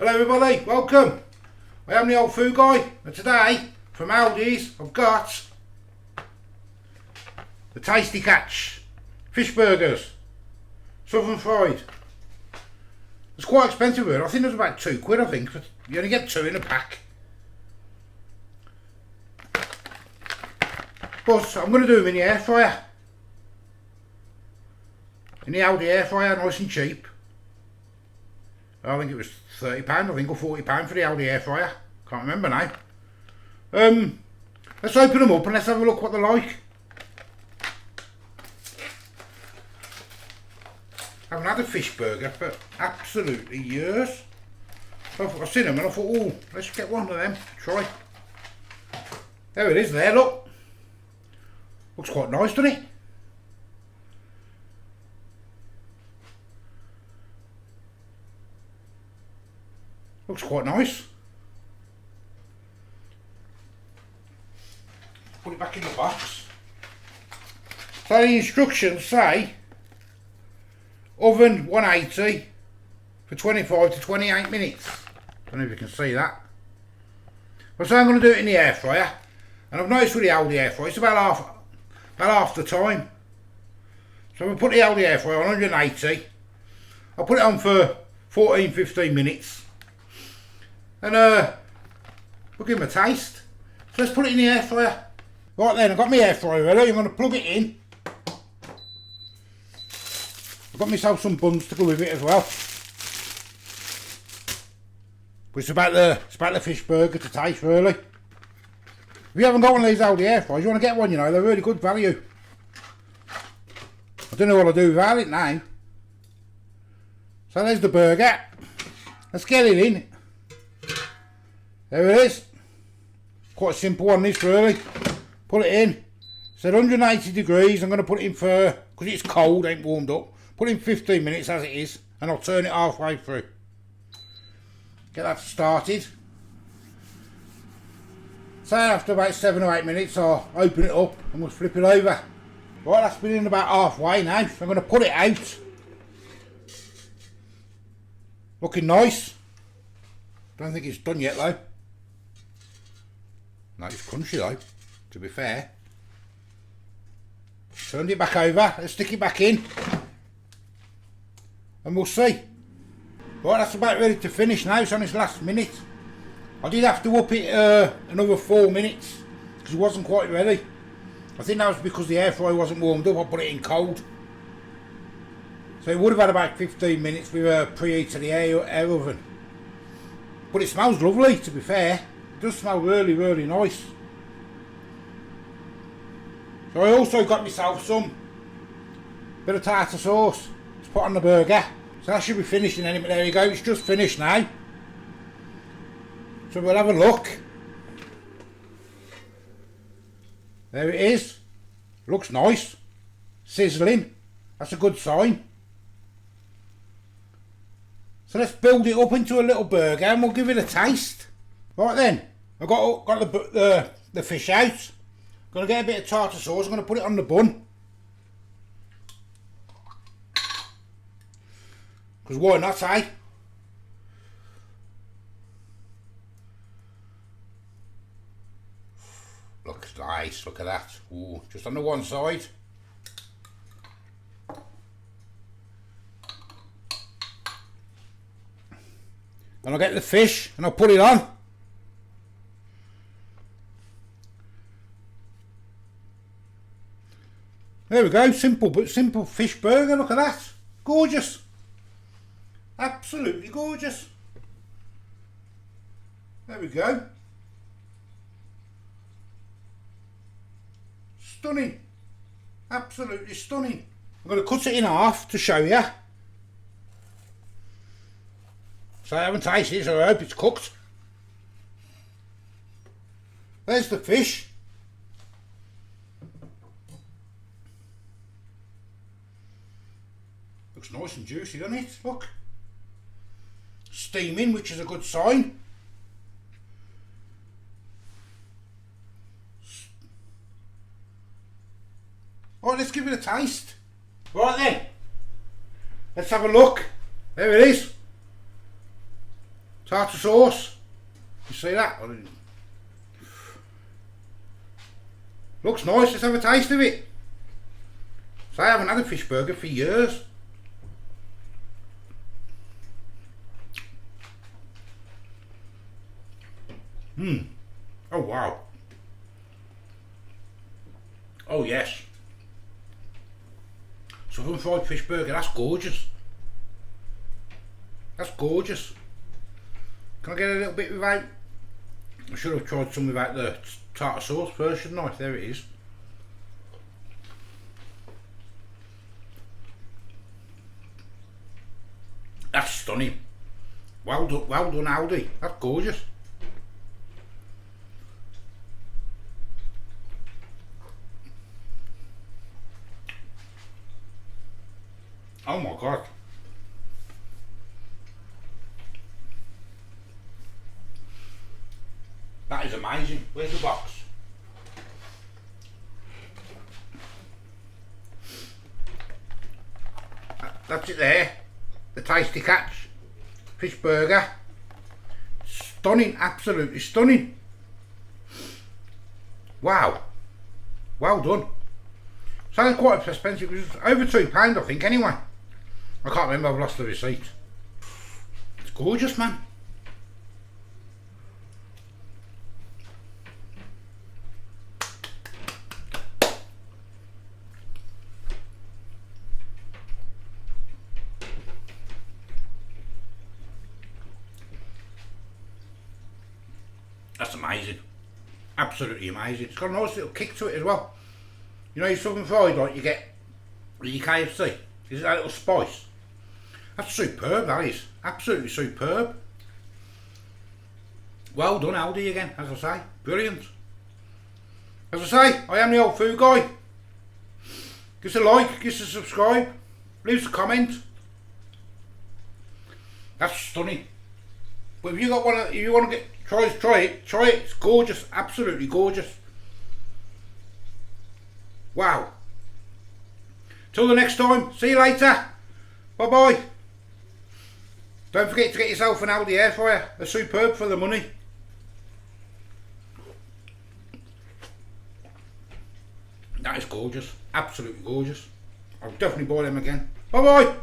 Hello everybody, welcome. I am the old food guy, and today from Aldi's I've got the Tasty Catch fish burgers, southern fried. It's quite expensive, I think it was about £2 I think, but you only get 2 in a pack. But I'm going to do them in the air fryer. In the Aldi air fryer, nice and cheap. I think it was £30 I think, or £40 for the Aldi air fryer. Can't remember now. Let's open them up and let's have a look what they're like. I haven't had a fish burger for absolutely years. I've seen them and I thought, oh, let's get one of them, try. There it is there, look. Looks quite nice, doesn't it? Looks quite nice. Put it back in the box. So the instructions say oven 180 for 25 to 28 minutes. Don't know if you can see that. But so I'm going to do it in the air fryer. And I've noticed with the Aldi air fryer, it's about half the time. So we'll put the Aldi air fryer on 180. I'll put it on for 14-15 minutes. And we'll give them a taste. So let's put it in the air fryer. Right then, I've got my air fryer ready. I'm going to plug it in. I've got myself some buns to go with it as well. But it's about the fish burger to taste, really. If you haven't got one of these Aldi air fryers, you want to get one, you know, they're really good value. I don't know what I'll do without it now. So there's the burger. Let's get it in. There it is. Quite a simple one this, really. Put it in. It's at 180 degrees. I'm going to put it in for, because it's cold, ain't warmed up. Put it in 15 minutes as it is, and I'll turn it halfway through. Get that started. So after about 7 or 8 minutes, I'll open it up and we'll flip it over. Right, that's been in about halfway now. So I'm going to put it out. Looking nice. Don't think it's done yet though. No, it's crunchy though, to be fair. Turned it back over, let's stick it back in. And we'll see. Right, that's about ready to finish now, it's on its last minute. I did have to up it another 4 minutes, because it wasn't quite ready. I think that was because the air fryer wasn't warmed up, I put it in cold. So it would have had about 15 minutes with a preheat to the air oven. But it smells lovely, to be fair. It does smell really, really nice. So I also got myself some bit of tartar sauce to put on the burger. So that should be finished in any minute. There you go, it's just finished now. So we'll have a look. There it is. Looks nice. Sizzling. That's a good sign. So let's build it up into a little burger and we'll give it a taste. Right then, I've got the fish out. Gonna get a bit of tartar sauce, I'm gonna put it on the bun. Because why not, eh? Looks nice, look at that. Ooh, just on the one side. And I'll get the fish and I'll put it on. There we go, simple fish burger, look at that. Gorgeous. Absolutely gorgeous. There we go. Stunning. Absolutely stunning. I'm going to cut it in half to show you. So I haven't tasted it, so I hope it's cooked. There's the fish. Looks nice and juicy, doesn't it? Look. Steaming, which is a good sign. Right, let's give it a taste. Right then, let's have a look. There it is. Tartar sauce. You see that? Looks nice, let's have a taste of it. So I haven't had a fish burger for years. Oh wow. Oh yes. Southern fried fish burger, that's gorgeous. That's gorgeous. Can I get a little bit without? I should have tried some without the tartar sauce first, shouldn't I? There it is. That's stunning. Well done Aldi. That's gorgeous. Oh my god. That is amazing. Where's the box? That's it there. The tasty catch. Fish burger. Stunning, absolutely stunning. Wow. Well done. Sounds quite expensive. It was over £2 I think anyway. I can't remember, I've lost the receipt. It's gorgeous, man. That's amazing. Absolutely amazing. It's got a nice little kick to it as well. You know your southern fried like you get with your KFC? Is that little spice? That's superb, that is. Absolutely superb. Well done Aldi again, as I say. Brilliant. As I say, I am the old food guy. Give us a like, give us a subscribe, leave us a comment. That's stunning. But if you got one, if you want to try it. It's gorgeous, absolutely gorgeous. Wow. Till the next time, see you later. Bye bye. Don't forget to get yourself an Aldi air fryer. They're superb for the money. That is gorgeous, absolutely gorgeous. I'll definitely buy them again. Bye bye.